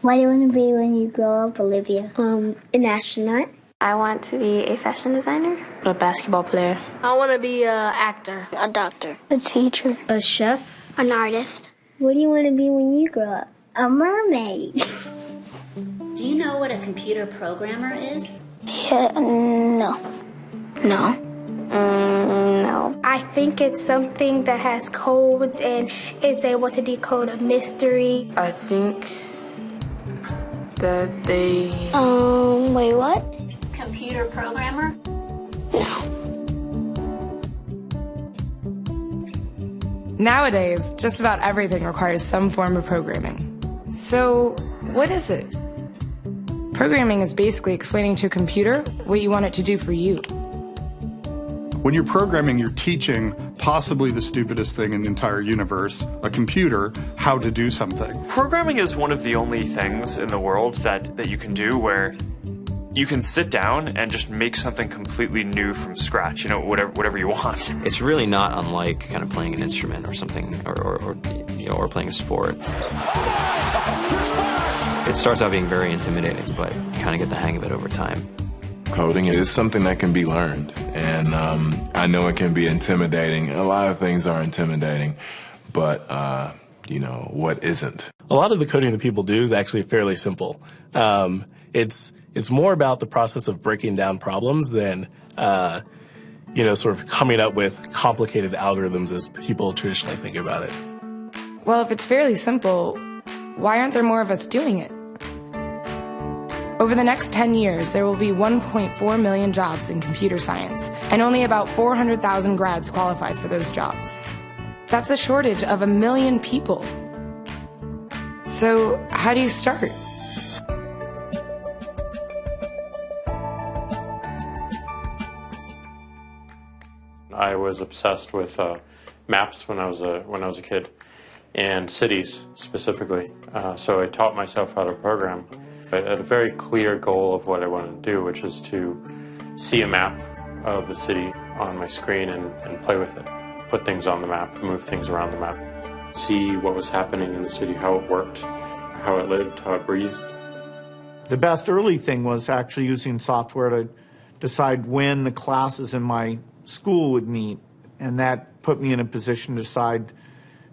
What do you want to be when you grow up, Olivia? An astronaut. I want to be a fashion designer. A basketball player. I want to be an actor. A doctor. A teacher. A chef. An artist. What do you want to be when you grow up? A mermaid. Do you know what a computer programmer is? Yeah, no. No. No. I think it's something that has codes and is able to decode a mystery. I think that they... Wait, what? Computer programmer? No. Nowadays, just about everything requires some form of programming. So, what is it? Programming is basically explaining to a computer what you want it to do for you. When you're programming, you're teaching possibly the stupidest thing in the entire universe, a computer, how to do something. Programming is one of the only things in the world that you can do where you can sit down and just make something completely new from scratch, you know, whatever you want. It's really not unlike kind of playing an instrument or something, or playing a sport. It starts out being very intimidating, but you kind of get the hang of it over time. Coding is something that can be learned, and I know it can be intimidating. A lot of things are intimidating, but what isn't? A lot of the coding that people do is actually fairly simple. It's more about the process of breaking down problems than, sort of coming up with complicated algorithms as people traditionally think about it. Well, if it's fairly simple, why aren't there more of us doing it? Over the next 10 years, there will be 1.4 million jobs in computer science, and only about 400,000 grads qualified for those jobs. That's a shortage of 1 million people. So, how do you start? I was obsessed with maps when I was a kid, and cities specifically. So I taught myself how to program. I had a very clear goal of what I wanted to do, which is to see a map of the city on my screen and play with it. Put things on the map, move things around the map. See what was happening in the city, how it worked, how it lived, how it breathed. The best early thing was actually using software to decide when the classes in my school would meet, and that put me in a position to decide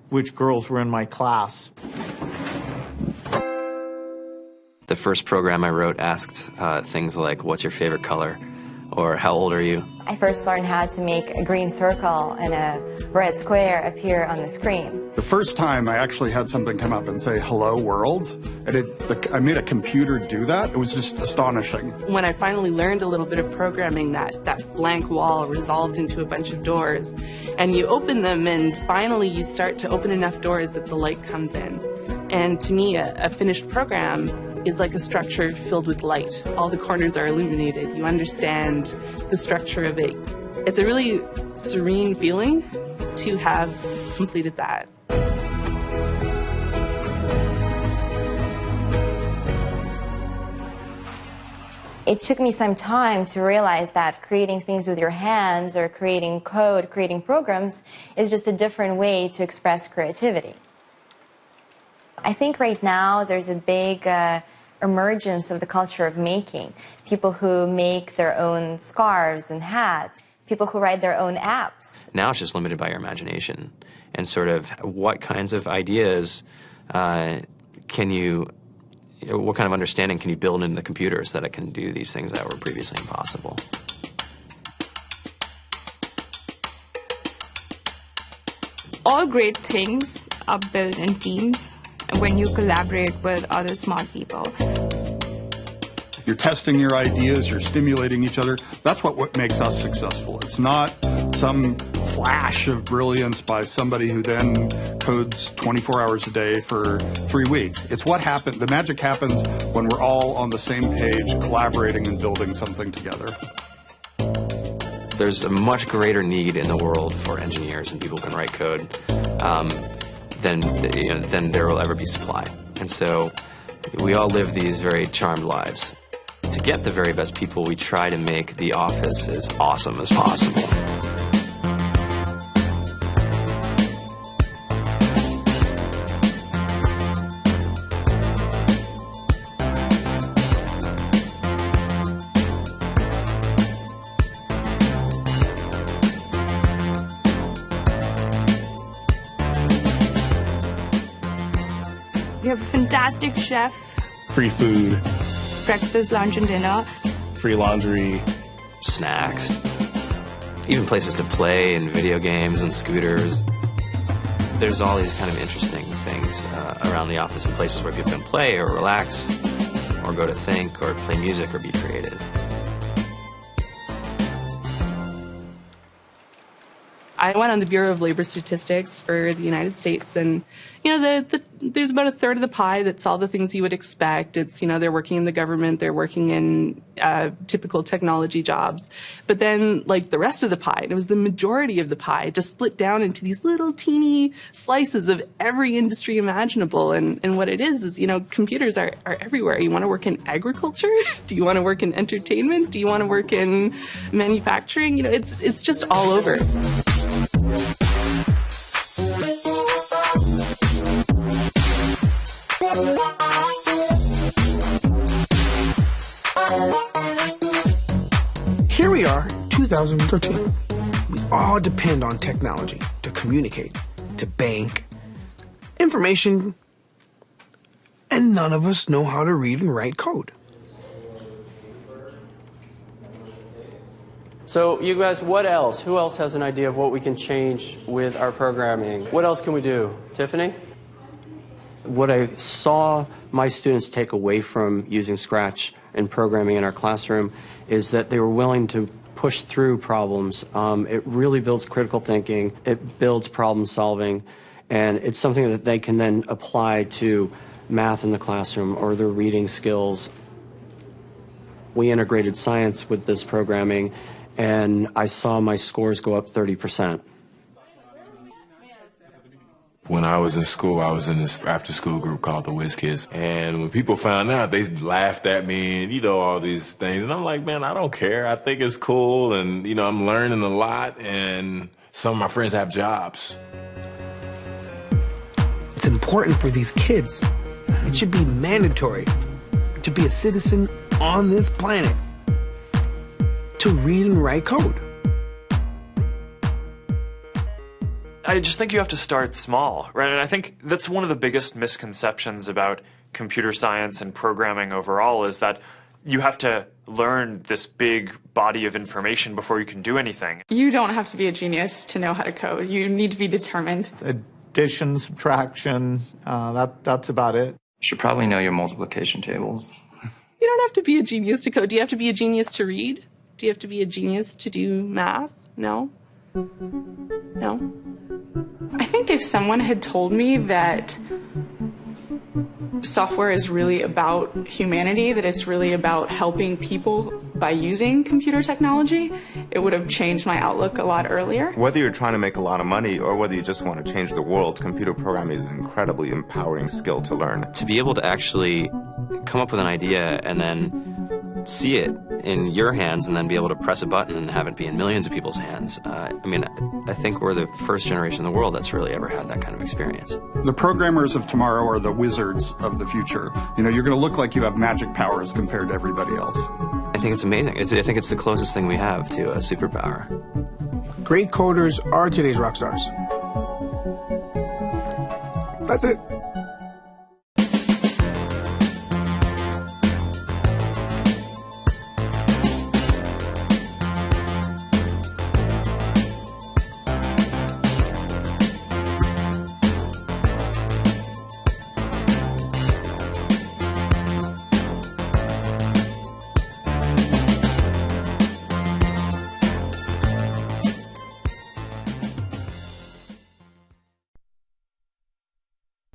which girls were in my class. The first program I wrote asked things like, what's your favorite color? Or how old are you? I first learned how to make a green circle and a red square appear on the screen. The first time I actually had something come up and say, hello world, and I made a computer do that. It was just astonishing. When I finally learned a little bit of programming, that blank wall resolved into a bunch of doors, and you open them, and finally you start to open enough doors that the light comes in. And to me, a finished program is like a structure filled with light. All the corners are illuminated. You understand the structure of it. It's a really serene feeling to have completed that. It took me some time to realize that creating things with your hands or creating code, creating programs, is just a different way to express creativity. I think right now there's a big emergence of the culture of making. People who make their own scarves and hats, people who write their own apps. Now it's just limited by your imagination and sort of what kinds of ideas what kind of understanding can you build into the computer so that it can do these things that were previously impossible. All great things are built in teams when you collaborate with other smart people. You're testing your ideas, you're stimulating each other. That's what makes us successful. It's not some flash of brilliance by somebody who then codes 24 hours a day for 3 weeks. It's what happened. The magic happens when we're all on the same page, collaborating and building something together. There's a much greater need in the world for engineers and people who can write code than there will ever be supply. And so we all live these very charmed lives. To get the very best people, we try to make the office as awesome as possible. have a fantastic chef. Free food. Breakfast, lunch, and dinner. Free laundry. Snacks. Even places to play and video games and scooters. There's all these kind of interesting things around the office and places where people can play or relax or go to think or play music or be creative. I went on the Bureau of Labor Statistics for the United States, and there's about a third of the pie that's all the things you would expect. It's they're working in the government, they're working in typical technology jobs, but then like the rest of the pie, it was the majority of the pie, just split down into these little teeny slices of every industry imaginable. And what it is computers are everywhere. You want to work in agriculture? Do you want to work in entertainment? Do you want to work in manufacturing? It's just all over. Here we are, 2013. We all depend on technology to communicate, to bank, information, and none of us know how to read and write code. So you guys, what else? Who else has an idea of what we can change with our programming? What else can we do? Tiffany? What I saw my students take away from using Scratch and programming in our classroom is that they were willing to push through problems. It really builds critical thinking, it builds problem solving, and it's something that they can then apply to math in the classroom or their reading skills. We integrated science with this programming, and I saw my scores go up 30%. When I was in school, I was in this after-school group called the Whiz Kids. And when people found out, they laughed at me and, all these things. And I'm like, man, I don't care. I think it's cool. And, I'm learning a lot. And some of my friends have jobs. It's important for these kids. It should be mandatory to be a citizen on this planet, to read and write code. I just think you have to start small, right? And I think that's one of the biggest misconceptions about computer science and programming overall is that you have to learn this big body of information before you can do anything. You don't have to be a genius to know how to code. You need to be determined. Addition, subtraction, that's about it. You should probably know your multiplication tables. You don't have to be a genius to code. Do you have to be a genius to read? Do you have to be a genius to do math? No. No. I think if someone had told me that software is really about humanity, that it's really about helping people by using computer technology, it would have changed my outlook a lot earlier. Whether you're trying to make a lot of money or whether you just want to change the world, computer programming is an incredibly empowering skill to learn. To be able to actually come up with an idea and then see it in your hands and then be able to press a button and have it be in millions of people's hands. I think we're the first generation in the world that's really ever had that kind of experience. The programmers of tomorrow are the wizards of the future. You're going to look like you have magic powers compared to everybody else. I think it's amazing. I think it's the closest thing we have to a superpower. Great coders are today's rock stars. That's it.